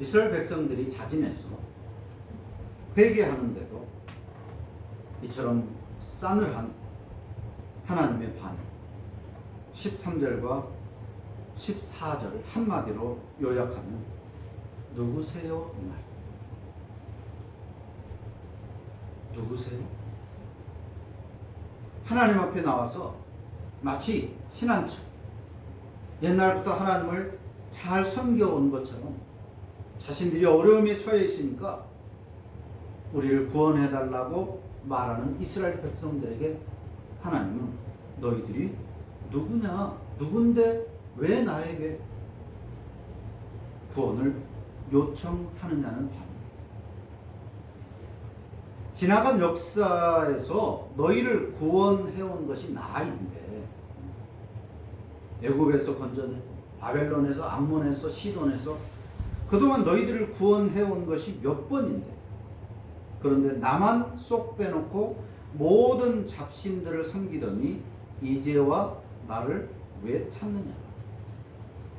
이스라엘 백성들이 자진해서 회개하는데도 이처럼 싸늘한 하나님의 반응, 13절과 14절 한마디로 요약하면 누구세요? 이 말. 누구세요? 하나님 앞에 나와서 마치 친한 척, 옛날부터 하나님을 잘 섬겨온 것처럼 자신들이 어려움에 처해 있으니까 우리를 구원해달라고 말하는 이스라엘 백성들에게 하나님은 너희들이 누구냐? 누군데 왜 나에게 구원을 요청하느냐는 반응. 지나간 역사에서 너희를 구원해온 것이 나인데 애굽에서 건져내 바벨론에서 암몬에서 시돈에서 그동안 너희들을 구원해온 것이 몇 번인데 그런데 나만 쏙 빼놓고 모든 잡신들을 섬기더니 이제와 나를 왜 찾느냐?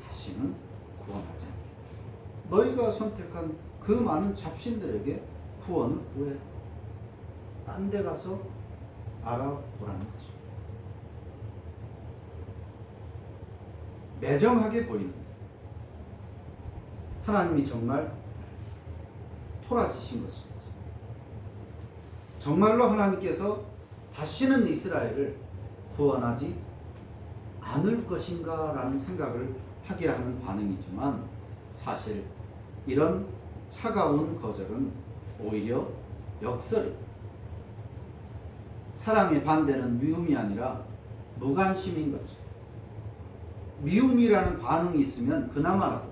다시는 구원하지 않겠다. 너희가 선택한 그 많은 잡신들에게 구원을 구해. 딴 데 가서 알아보라는 것입니다. 매정하게 보이는데 하나님이 정말 토라지신 것입니다. 정말로 하나님께서 다시는 이스라엘을 구원하지 않을 것인가 라는 생각을 하게 하는 반응이지만 사실 이런 차가운 거절은 오히려 역설입니다. 사랑의 반대는 미움이 아니라 무관심인 거죠. 미움이라는 반응이 있으면 그나마라도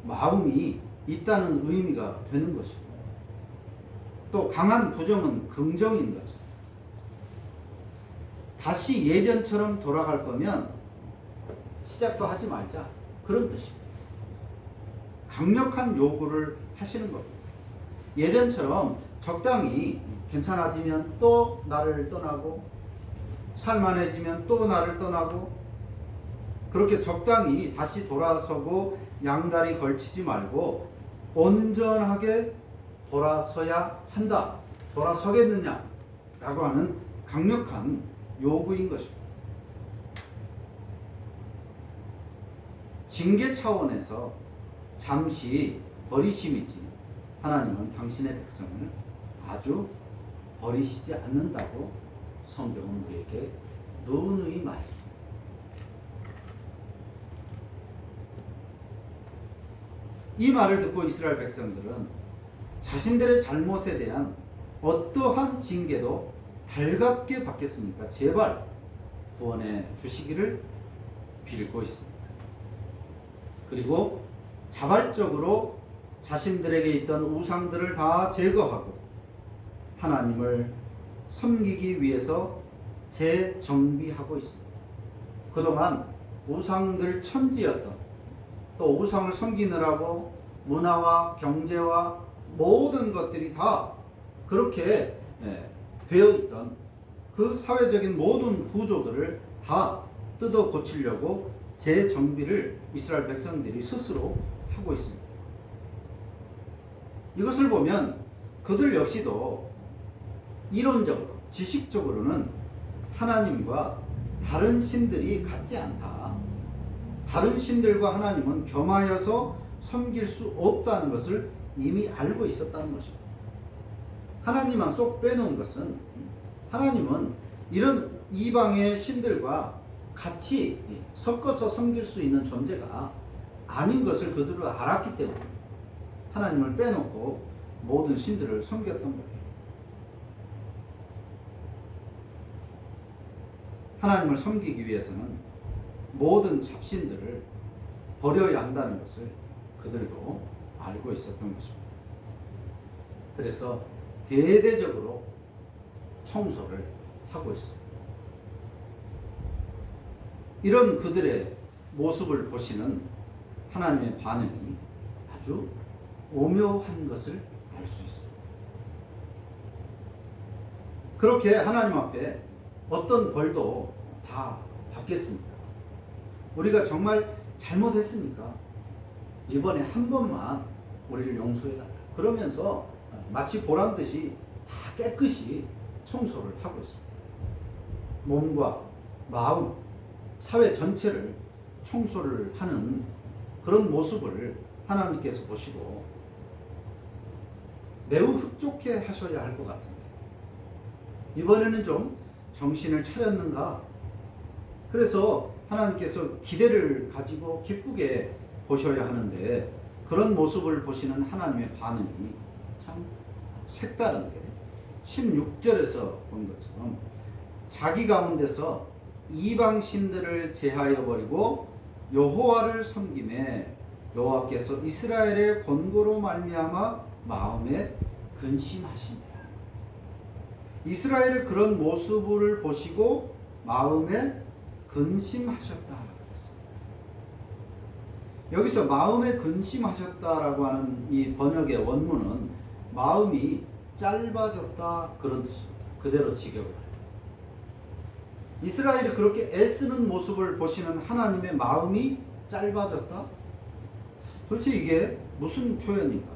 마음이 있다는 의미가 되는 것이고 또 강한 부정은 긍정인 거죠. 다시 예전처럼 돌아갈 거면 시작도 하지 말자 그런 뜻입니다. 강력한 요구를 하시는 겁니다. 예전처럼 적당히 괜찮아지면 또 나를 떠나고 살만해지면 또 나를 떠나고 그렇게 적당히 다시 돌아서고 양다리 걸치지 말고 온전하게 돌아서야 한다. 돌아서겠느냐? 라고 하는 강력한 요구인 것입니다. 징계 차원에서 잠시 버리심이지 하나님은 당신의 백성을 아주 버리시지 않는다고 성경은 우리에게 누누이 말해줍니다. 이 말을 듣고 이스라엘 백성들은 자신들의 잘못에 대한 어떠한 징계도 달갑게 받겠으니까 제발 구원해 주시기를 빌고 있습니다. 그리고 자발적으로 자신들에게 있던 우상들을 다 제거하고 하나님을 섬기기 위해서 재정비하고 있습니다. 그동안 우상들 천지였던 또 우상을 섬기느라고 문화와 경제와 모든 것들이 다 그렇게 되어 있던 그 사회적인 모든 구조들을 다 뜯어 고치려고 재정비를 이스라엘 백성들이 스스로 하고 있습니다. 이것을 보면 그들 역시도 이론적으로 지식적으로는 하나님과 다른 신들이 같지 않다. 다른 신들과 하나님은 겸하여서 섬길 수 없다는 것을 이미 알고 있었다는 것입니다. 하나님만 쏙 빼놓은 것은 하나님은 이런 이방의 신들과 같이 섞어서 섬길 수 있는 존재가 아닌 것을 그들은 알았기 때문에 하나님을 빼놓고 모든 신들을 섬겼던 거예요. 하나님을 섬기기 위해서는 모든 잡신들을 버려야 한다는 것을 그들도 알고 있었던 것입니다. 그래서 대대적으로 청소를 하고 있습니다. 이런 그들의 모습을 보시는 하나님의 반응이 아주 오묘한 것을 알 수 있습니다. 그렇게 하나님 앞에 어떤 벌도 다 받겠습니다. 우리가 정말 잘못했으니까 이번에 한 번만 우리를 용서해달라. 그러면서 마치 보란 듯이 다 깨끗이 청소를 하고 있습니다. 몸과 마음, 사회 전체를 청소를 하는 그런 모습을 하나님께서 보시고 매우 흡족해 하셔야 할 것 같은데, 이번에는 좀 정신을 차렸는가? 그래서 하나님께서 기대를 가지고 기쁘게 보셔야 하는데, 그런 모습을 보시는 하나님의 반응이 참 색다른 게 16절에서 본 것처럼 자기 가운데서 이방 신들을 제하여 버리고 여호와를 섬기매 여호와께서 이스라엘의 권고로 말미암아 마음에 근심하시니라. 이스라엘의 그런 모습을 보시고 마음에 근심하셨다. 여기서 마음에 근심하셨다라고 하는 이 번역의 원문은 마음이 짧아졌다 그런 뜻입니다. 그대로 직역을 해요. 이스라엘이 그렇게 애쓰는 모습을 보시는 하나님의 마음이 짧아졌다? 도대체 이게 무슨 표현인가?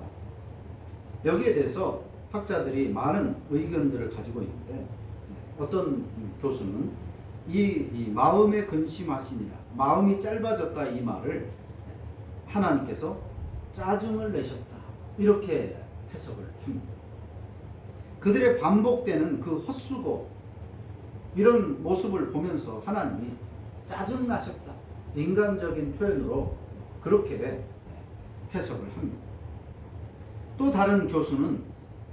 여기에 대해서 학자들이 많은 의견들을 가지고 있는데, 어떤 교수는 이 마음에 근심하시니라, 마음이 짧아졌다 이 말을 하나님께서 짜증을 내셨다 이렇게 해석을 합니다. 그들의 반복되는 그 헛수고 이런 모습을 보면서 하나님이 짜증나셨다, 인간적인 표현으로 그렇게 해석을 합니다. 또 다른 교수는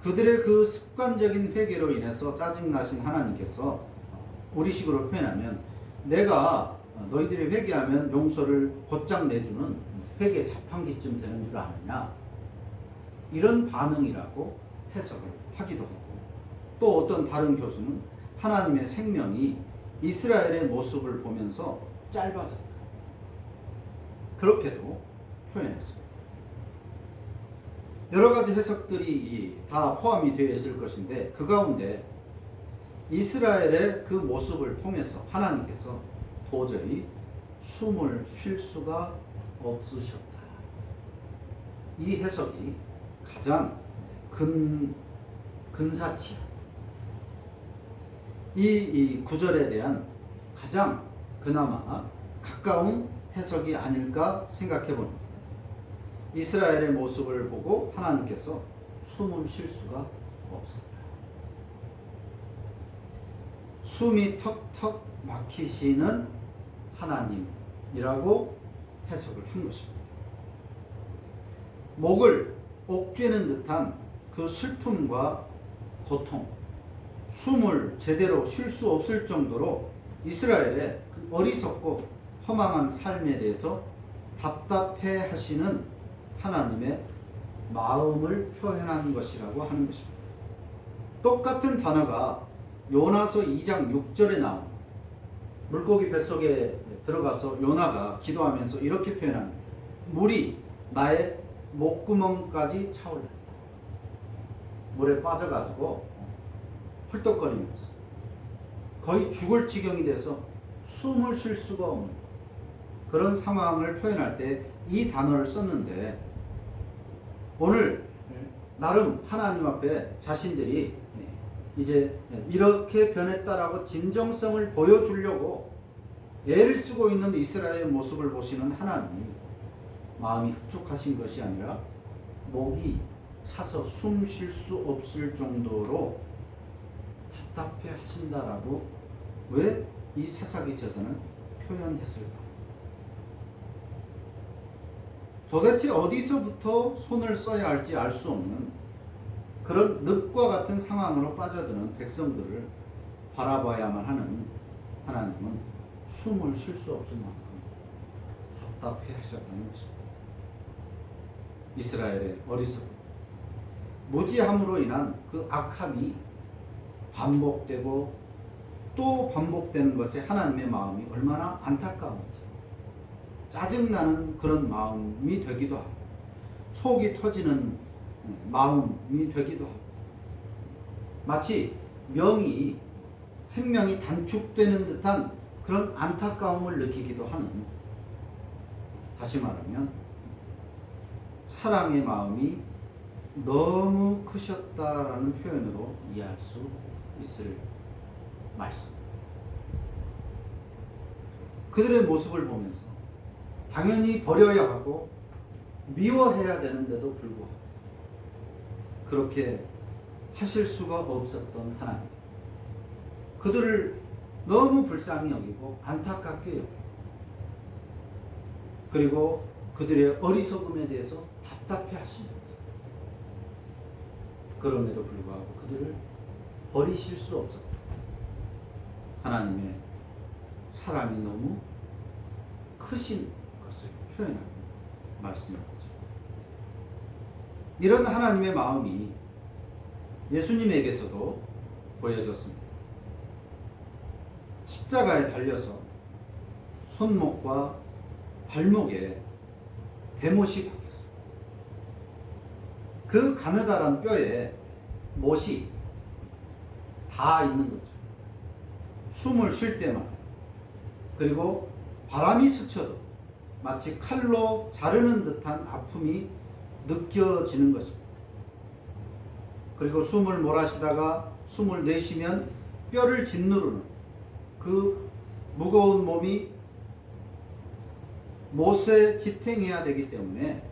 그들의 그 습관적인 회개로 인해서 짜증나신 하나님께서 우리식으로 표현하면 내가 너희들이 회개하면 용서를 곧장 내주는 회개 자판기쯤 되는 줄 아느냐, 이런 반응이라고 해석을 하기도 하고, 또 어떤 다른 교수는 하나님의 생명이 이스라엘의 모습을 보면서 짧아졌다 그렇게도 표현했습니다. 여러 가지 해석들이 다 포함이 되어 있을 것인데, 그 가운데 이스라엘의 그 모습을 통해서 하나님께서 도저히 숨을 쉴 수가 없으셨다. 이 해석이 가장 근사치야. 이 구절에 대한 가장 그나마 가까운 해석이 아닐까 생각해 봅니다. 이스라엘의 모습을 보고 하나님께서 숨을 쉴 수가 없었다. 숨이 턱턱 막히시는 하나님이라고 해석을 한 것입니다. 목을 옥죄는 듯한 그 슬픔과 고통, 숨을 제대로 쉴 수 없을 정도로 이스라엘의 그 어리석고 허망한 삶에 대해서 답답해 하시는 하나님의 마음을 표현한 것이라고 하는 것입니다. 똑같은 단어가 요나서 2장 6절에 나옵니다. 물고기 뱃속에 들어가서 요나가 기도하면서 이렇게 표현합니다. 물이 나의 목구멍까지 차올랐다. 물에 빠져가지고 헐떡거리면서 거의 죽을 지경이 돼서 숨을 쉴 수가 없는 그런 상황을 표현할 때 이 단어를 썼는데, 오늘 나름 하나님 앞에 자신들이 이제 이렇게 변했다라고 진정성을 보여주려고 애를 쓰고 있는 이스라엘의 모습을 보시는 하나님이 마음이 흡족하신 것이 아니라 목이 차서 숨 쉴 수 없을 정도로 답답해 하신다라고 왜 이 사사기 저서는 표현했을까? 도대체 어디서부터 손을 써야 할지 알 수 없는 그런 늪과 같은 상황으로 빠져드는 백성들을 바라봐야만 하는 하나님은 숨을 쉴 수 없을 만큼 답답해 하셨다는 것입니다. 이스라엘의 어리석음, 무지함으로 인한 그 악함이 반복되고 또 반복되는 것에 하나님의 마음이 얼마나 안타까운지, 짜증나는 그런 마음이 되기도 하고 속이 터지는 마음이 되기도 하고, 마치 생명이 단축되는 듯한 그런 안타까움을 느끼기도 하는, 다시 말하면 사랑의 마음이 너무 크셨다라는 표현으로 이해할 수 있을 말씀. 그들의 모습을 보면서 당연히 버려야 하고 미워해야 되는데도 불구하고 그렇게 하실 수가 없었던 하나님. 그들을 너무 불쌍히 여기고 안타깝게 여기고 그리고 그들의 어리석음에 대해서 답답해 하시면서 그럼에도 불구하고 그들을 버리실 수 없었다. 하나님의 사랑이 너무 크신 것을 표현하는 말씀입니다. 이런 하나님의 마음이 예수님에게서도 보여졌습니다. 십자가에 달려서 손목과 발목에 대못이 박혔습니다. 그 가느다란 뼈에 못이 다 있는 거죠. 숨을 쉴 때마다 그리고 바람이 스쳐도 마치 칼로 자르는 듯한 아픔이 느껴지는 것입니다. 그리고 숨을 몰아쉬다가 숨을 내쉬면 뼈를 짓누르는 그 무거운 몸이 못에 지탱해야 되기 때문에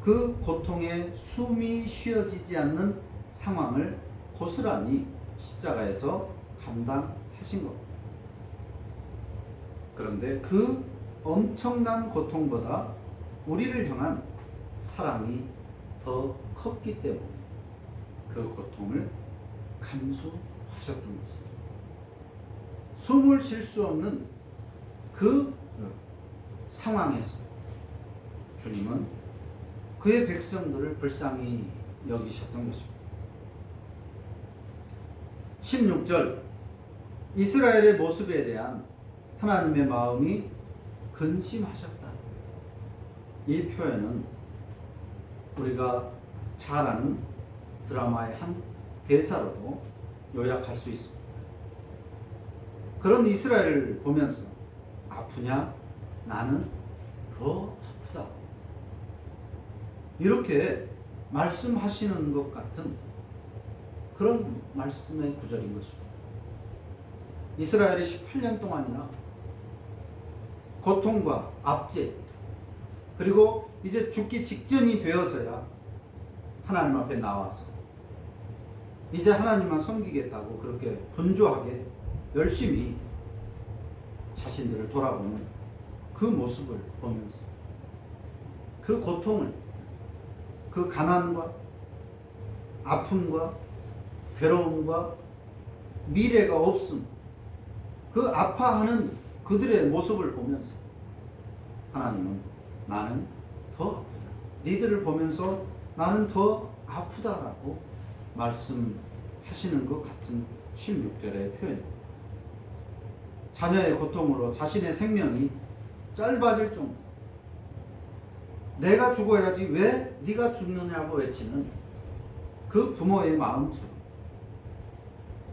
그 고통에 숨이 쉬어지지 않는 상황을 고스란히 십자가에서 감당하신 겁니다. 그런데 그 엄청난 고통보다 우리를 향한 사랑이 더 컸기 때문에 그 고통을 감수하셨던 것이죠. 숨을 쉴 수 없는 그 상황에서 주님은 그의 백성들을 불쌍히 여기셨던 것입니다. 16절 이스라엘의 모습에 대한 하나님의 마음이 근심하셨다. 이 표현은 우리가 잘 아는 드라마의 한 대사로도 요약할 수 있습니다. 그런 이스라엘을 보면서 아프냐? 나는 더 아프다. 이렇게 말씀하시는 것 같은 그런 말씀의 구절인 것입니다. 이스라엘이 18년 동안이나 고통과 압제 그리고 이제 죽기 직전이 되어서야 하나님 앞에 나와서 이제 하나님만 섬기겠다고 그렇게 분주하게 열심히 자신들을 돌아보는 그 모습을 보면서 그 고통을 그 가난과 아픔과 괴로움과 미래가 없음 그 아파하는 그들의 모습을 보면서 하나님은 나는 더 아프다. 니들을 보면서 나는 더 아프다라고 말씀하시는 것 같은 16절의 표현입니다. 자녀의 고통으로 자신의 생명이 짧아질 정도 내가 죽어야지 왜 네가 죽느냐고 외치는 그 부모의 마음처럼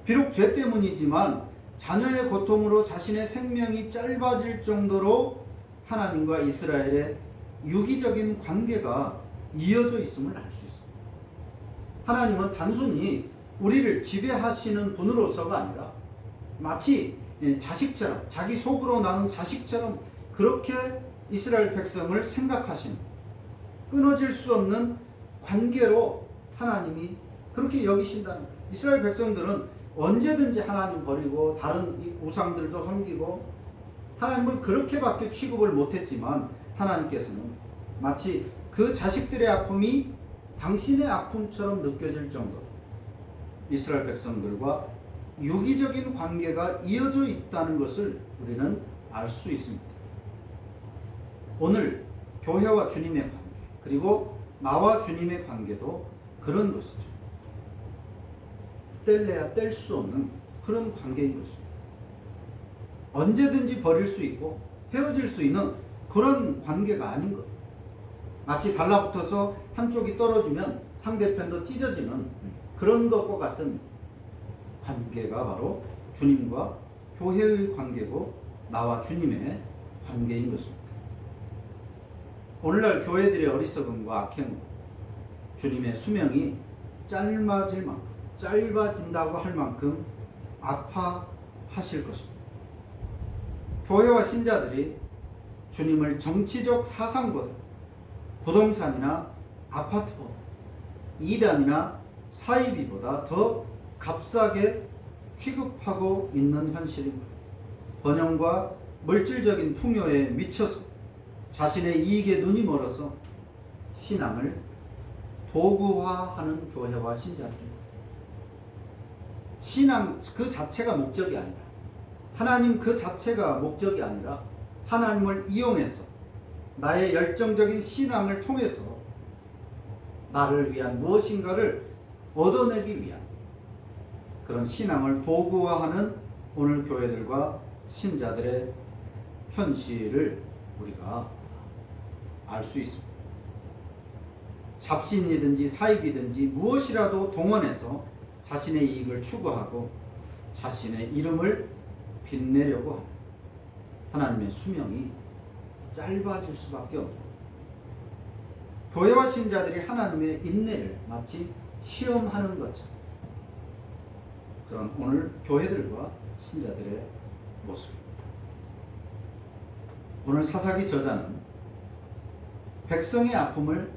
비록 죄 때문이지만 자녀의 고통으로 자신의 생명이 짧아질 정도로 하나님과 이스라엘의 유기적인 관계가 이어져 있음을 알 수 있습니다. 하나님은 단순히 우리를 지배하시는 분으로서가 아니라 마치 자식처럼 자기 속으로 낳은 자식처럼 그렇게 이스라엘 백성을 생각하시는 끊어질 수 없는 관계로 하나님이 그렇게 여기신다는 거예요. 이스라엘 백성들은 언제든지 하나님 버리고 다른 우상들도 섬기고 하나님을 그렇게밖에 취급을 못했지만 하나님께서는 마치 그 자식들의 아픔이 당신의 아픔처럼 느껴질 정도로 이스라엘 백성들과 유기적인 관계가 이어져 있다는 것을 우리는 알 수 있습니다. 오늘 교회와 주님의 관계 그리고 나와 주님의 관계도 그런 것이죠. 뗄래야 뗄 수 없는 그런 관계인 것입니다. 언제든지 버릴 수 있고 헤어질 수 있는 그런 관계가 아닌 거예요. 마치 달라붙어서 한쪽이 떨어지면 상대편도 찢어지는 그런 것과 같은 관계가 바로 주님과 교회의 관계고 나와 주님의 관계인 것입니다. 오늘날 교회들의 어리석음과 악행으로 주님의 수명이 짧아진다고 할 만큼 아파하실 것입니다. 교회와 신자들이 주님을 정치적 사상보다, 부동산이나 아파트보다, 이단이나 사이비보다 더 값싸게 취급하고 있는 현실입니다. 번영과 물질적인 풍요에 미쳐서 자신의 이익에 눈이 멀어서 신앙을 도구화하는 교회와 신자들입니다. 신앙 그 자체가 목적이 아니라, 하나님 그 자체가 목적이 아니라 하나님을 이용해서 나의 열정적인 신앙을 통해서 나를 위한 무엇인가를 얻어내기 위한 그런 신앙을 도구화하는 오늘 교회들과 신자들의 현실을 우리가 알 수 있습니다. 잡신이든지 사입이든지 무엇이라도 동원해서 자신의 이익을 추구하고 자신의 이름을 빛내려고 하는 하나님의 수명이 짧아질 수밖에 없습니다. 교회와 신자들이 하나님의 인내를 마치 시험하는 것처럼 그런 오늘 교회들과 신자들의 모습입니다. 오늘 사사기 저자는 백성의 아픔을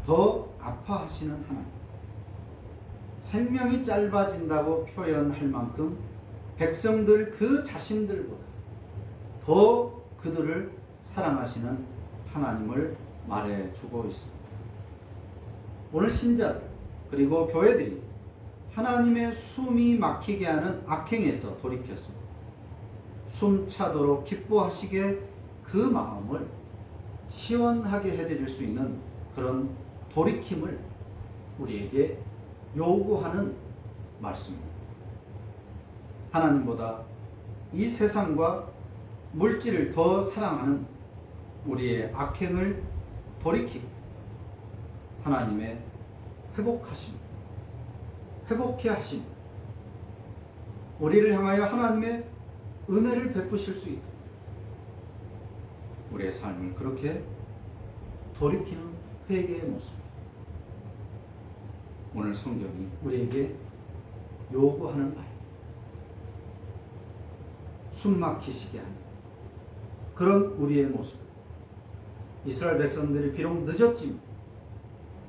더 아파하시는 하나님, 생명이 짧아진다고 표현할 만큼 백성들 그 자신들보다 더 그들을 사랑하시는 하나님을 말해주고 있습니다. 오늘 신자들 그리고 교회들이 하나님의 숨이 막히게 하는 악행에서 돌이켜서 숨차도록 기뻐하시게 그 마음을 시원하게 해드릴 수 있는 그런 돌이킴을 우리에게 요구하는 말씀입니다. 하나님보다 이 세상과 물질을 더 사랑하는 우리의 악행을 돌이키고 하나님의 회복케 하심, 우리를 향하여 하나님의 은혜를 베푸실 수 있도록 우리의 삶을 그렇게 돌이키는 회개의 모습, 오늘 성경이 우리에게 요구하는 바입니다. 숨 막히시게 하는 그런 우리의 모습, 이스라엘 백성들이 비록 늦었지만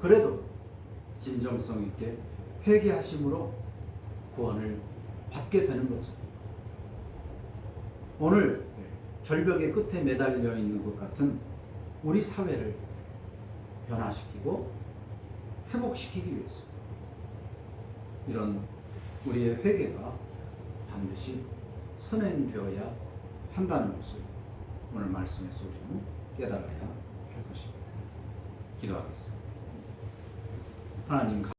그래도 진정성 있게 회개하심으로 구원을 받게 되는 거죠. 오늘 절벽의 끝에 매달려 있는 것 같은 우리 사회를 변화시키고 회복시키기 위해서 이런 우리의 회개가 반드시 선행되어야 한다는 것을 오늘 말씀에서 우리는 깨달아야 할 것입니다. 기도하겠습니다. 하나님